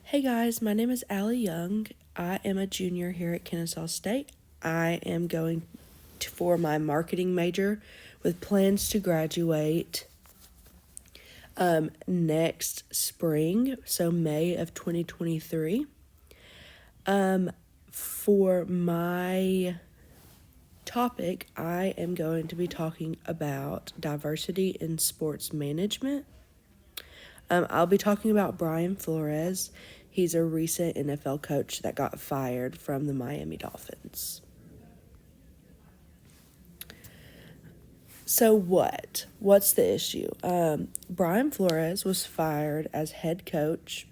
Hey guys, my name is Allie Young. I am a junior here at Kennesaw State. I am going for my marketing major with plans to graduate next spring, so May of 2023. For my topic, I am going to be talking about diversity in sports management. I'll be talking about Brian Flores. He's a recent NFL coach that got fired from the Miami Dolphins. So what? What's the issue? Brian Flores was fired as head coach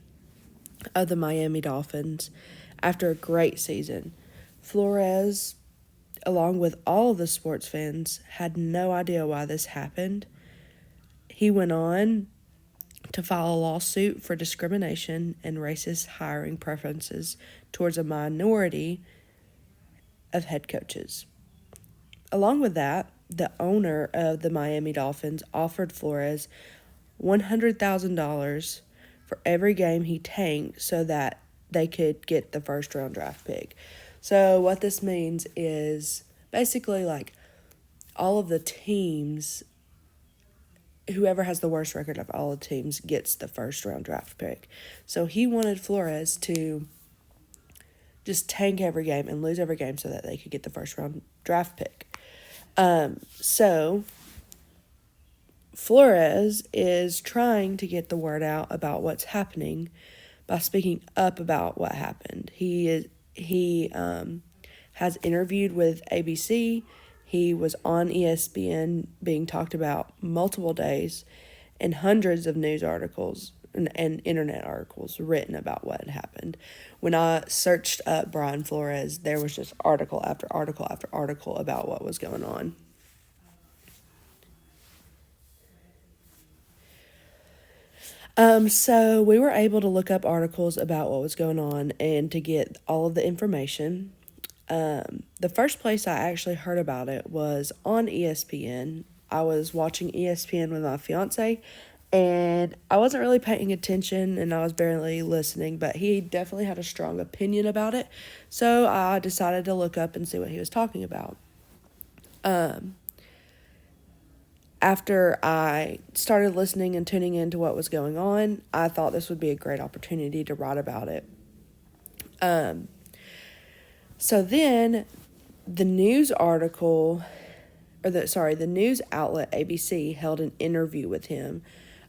of the Miami Dolphins after a great season. Flores, along with all of the sports fans, had no idea why this happened. He went on to file a lawsuit for discrimination and racist hiring preferences towards a minority of head coaches. Along with that, the owner of the Miami Dolphins offered Flores $100,000 for every game he tanked so that they could get the first round draft pick. So what this means is basically like all of the teams, whoever has the worst record of all the teams gets the first round draft pick. So he wanted Flores to just tank every game and lose every game so that they could get the first round draft pick. So Flores is trying to get the word out about what's happening by speaking up about what happened. He has interviewed with ABC. He was on ESPN being talked about multiple days, and hundreds of news articles and internet articles written about what had happened. When I searched up Brian Flores, there was just article after article after article about what was going on. So we were able to look up articles about what was going on and to get all of the information. The first place I actually heard about it was on ESPN. I was watching ESPN with my fiance, and I wasn't really paying attention and I was barely listening, but he definitely had a strong opinion about it. So I decided to look up and see what he was talking about. After I started listening and tuning into what was going on, I thought this would be a great opportunity to write about it. So then the news outlet ABC held an interview with him.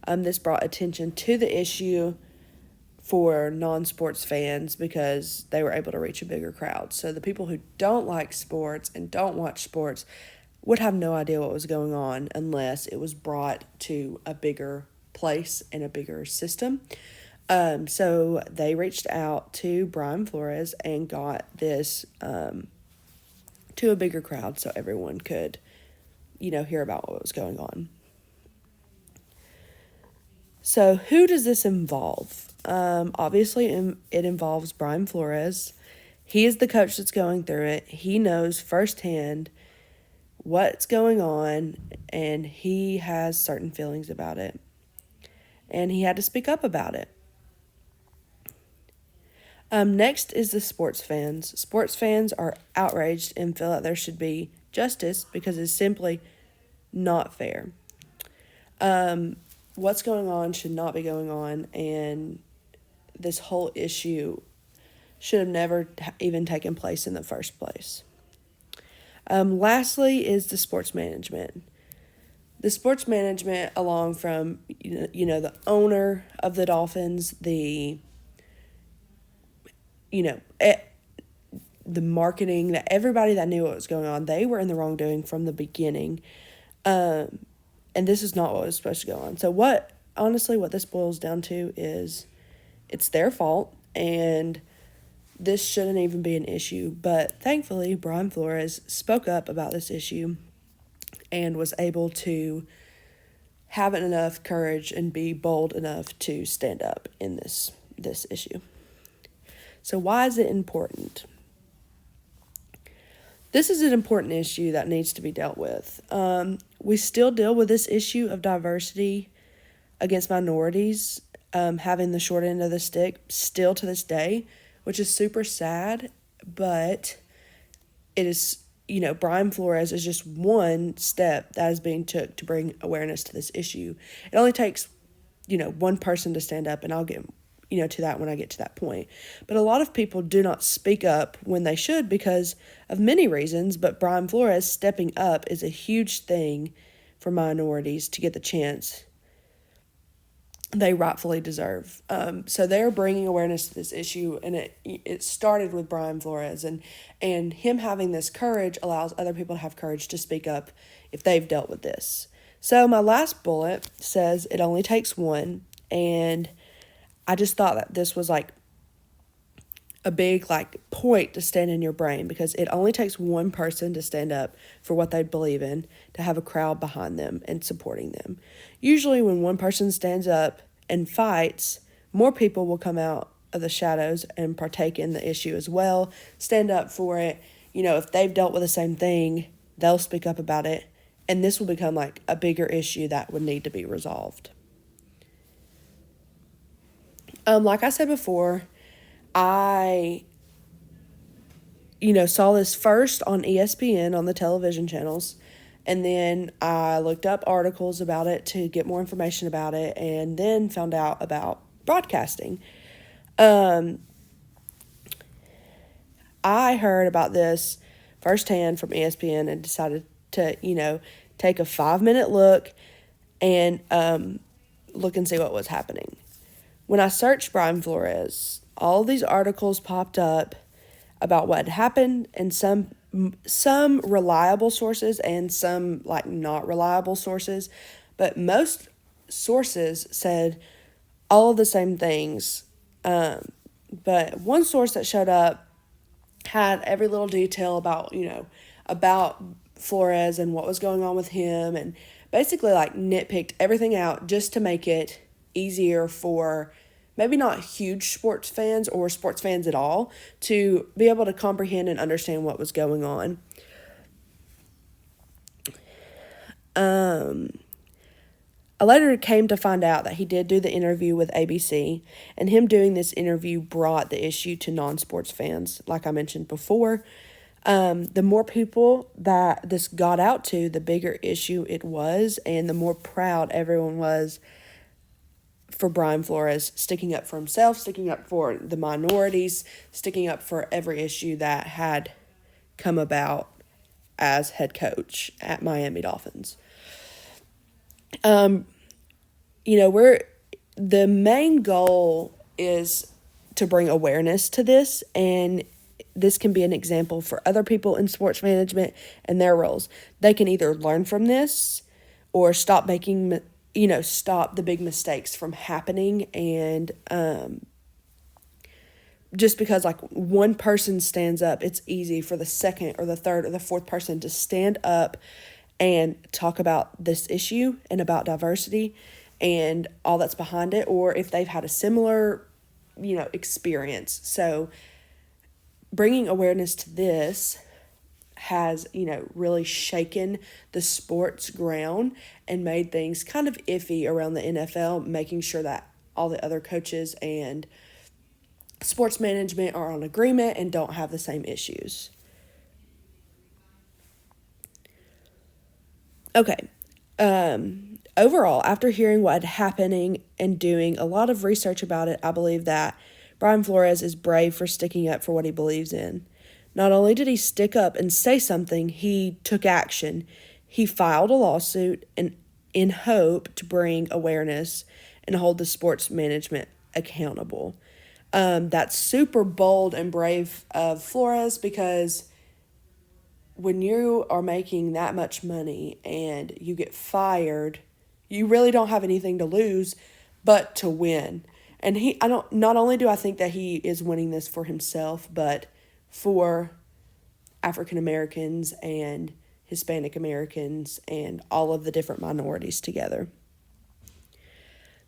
This brought attention to the issue for non-sports fans because they were able to reach a bigger crowd. So the people who don't like sports and don't watch sports would have no idea what was going on unless it was brought to a bigger place and a bigger system. So they reached out to Brian Flores and got this to a bigger crowd so everyone could, hear about what was going on. So who does this involve? Obviously, it involves Brian Flores. He is the coach that's going through it. He knows firsthand what's going on, and he has certain feelings about it. And he had to speak up about it. Next is the sports fans. Sports fans are outraged and feel that there should be justice because it's simply not fair. What's going on should not be going on, and this whole issue should have never even taken place in the first place. Lastly is the sports management. The sports management, along from the owner of the Dolphins, the marketing, that everybody that knew what was going on, they were in the wrongdoing from the beginning. And this is not what was supposed to go on. So what this boils down to is it's their fault, and this shouldn't even be an issue. But thankfully, Brian Flores spoke up about this issue and was able to have enough courage and be bold enough to stand up in this issue. So why is it important? This is an important issue that needs to be dealt with. We still deal with this issue of diversity against minorities having the short end of the stick still to this day, which is super sad, but it is, Brian Flores is just one step that is being took to bring awareness to this issue. It only takes, one person to stand up, and I'll get, to that when I get to that point. But a lot of people do not speak up when they should because of many reasons, but Brian Flores stepping up is a huge thing for minorities to get the chance they rightfully deserve. So they're bringing awareness to this issue, and it started with Brian Flores, and him having this courage allows other people to have courage to speak up if they've dealt with this. So my last bullet says it only takes one, and I just thought that this was like a big point to stand in your brain, because it only takes one person to stand up for what they believe in, to have a crowd behind them and supporting them. Usually when one person stands up and fights, more people will come out of the shadows and partake in the issue as well, stand up for it. If they've dealt with the same thing, they'll speak up about it, and this will become like a bigger issue that would need to be resolved. Like I said before, I, saw this first on ESPN on the television channels, and then I looked up articles about it to get more information about it, and then found out about broadcasting. I heard about this firsthand from ESPN and decided to, take a 5-minute look and look and see what was happening. When I searched Brian Flores, all these articles popped up about what had happened, and some reliable sources and some not reliable sources, but most sources said all of the same things. But one source that showed up had every little detail about Flores and what was going on with him, and basically nitpicked everything out just to make it easier for maybe not huge sports fans or sports fans at all to be able to comprehend and understand what was going on. I later came to find out that he did do the interview with ABC, and him doing this interview brought the issue to non-sports fans, like I mentioned before. The more people that this got out to, the bigger issue it was, and the more proud everyone was for Brian Flores sticking up for himself, sticking up for the minorities, sticking up for every issue that had come about as head coach at Miami Dolphins. The main goal is to bring awareness to this, and this can be an example for other people in sports management and their roles. They can either learn from this or stop the big mistakes from happening. And just because one person stands up, it's easy for the second or the third or the fourth person to stand up and talk about this issue and about diversity and all that's behind it, or if they've had a similar, experience. So bringing awareness to this has, really shaken the sports ground and made things kind of iffy around the NFL, making sure that all the other coaches and sports management are on agreement and don't have the same issues. Okay. Overall, after hearing what had happening and doing a lot of research about it, I believe that Brian Flores is brave for sticking up for what he believes in. Not only did he stick up and say something, he took action. He filed a lawsuit in hope to bring awareness and hold the sports management accountable. That's super bold and brave of Flores, because when you are making that much money and you get fired, you really don't have anything to lose but to win. And not only do I think that he is winning this for himself, but for African Americans and Hispanic Americans and all of the different minorities together.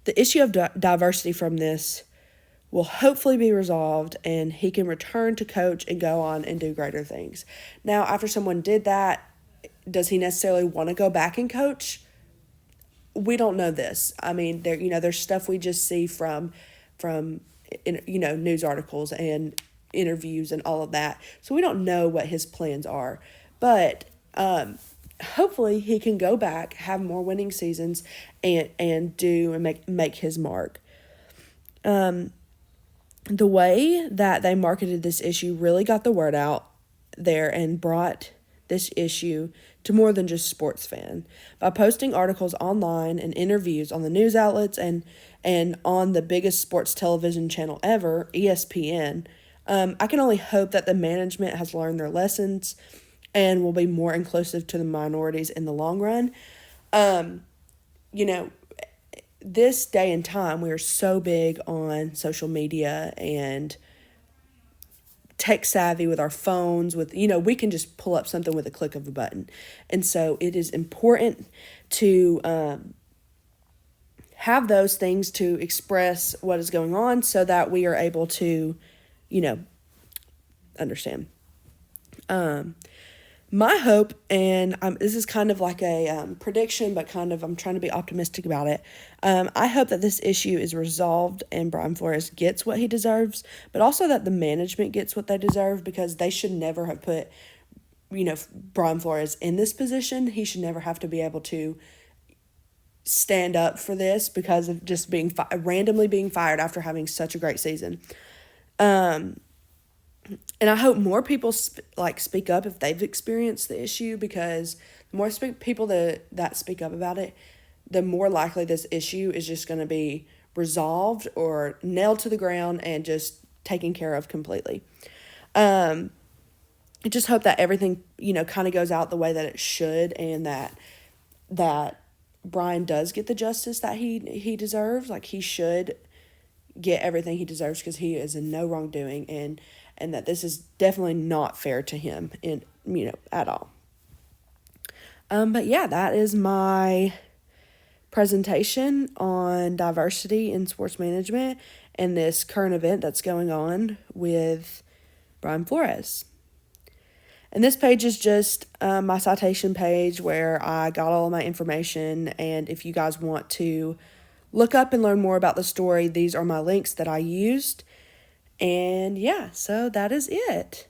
The issue of diversity from this will hopefully be resolved, and he can return to coach and go on and do greater things. Now, after someone did that, does he necessarily want to go back and coach? we don't know this. I mean, there's stuff we just see from news articles and interviews and all of that. So we don't know what his plans are. But hopefully he can go back, have more winning seasons, and do and make his mark. The way that they marketed this issue really got the word out there and brought this issue to more than just sports fan by posting articles online and interviews on the news outlets and on the biggest sports television channel ever, ESPN. I can only hope that the management has learned their lessons and will be more inclusive to the minorities in the long run. You know, this day and time, we are so big on social media and tech savvy with our phones. We can just pull up something with a click of a button. And so it is important to have those things to express what is going on so that we are able to, understand. My hope, and this is kind of like a prediction, but kind of I'm trying to be optimistic about it. I hope that this issue is resolved and Brian Flores gets what he deserves, but also that the management gets what they deserve, because they should never have put, Brian Flores in this position. He should never have to be able to stand up for this because of just being randomly being fired after having such a great season. And I hope more people speak up if they've experienced the issue, because the more people that speak up about it, the more likely this issue is just going to be resolved or nailed to the ground and just taken care of completely. I just hope that everything, kind of goes out the way that it should, and that Brian does get the justice that he deserves. Like, he should get everything he deserves, because he is in no wrongdoing, and that this is definitely not fair to him at all. But yeah, that is my presentation on diversity in sports management and this current event that's going on with Brian Flores. And this page is just my citation page where I got all of my information. And if you guys want to look up and learn more about the story, these are my links that I used. And yeah, so that is it.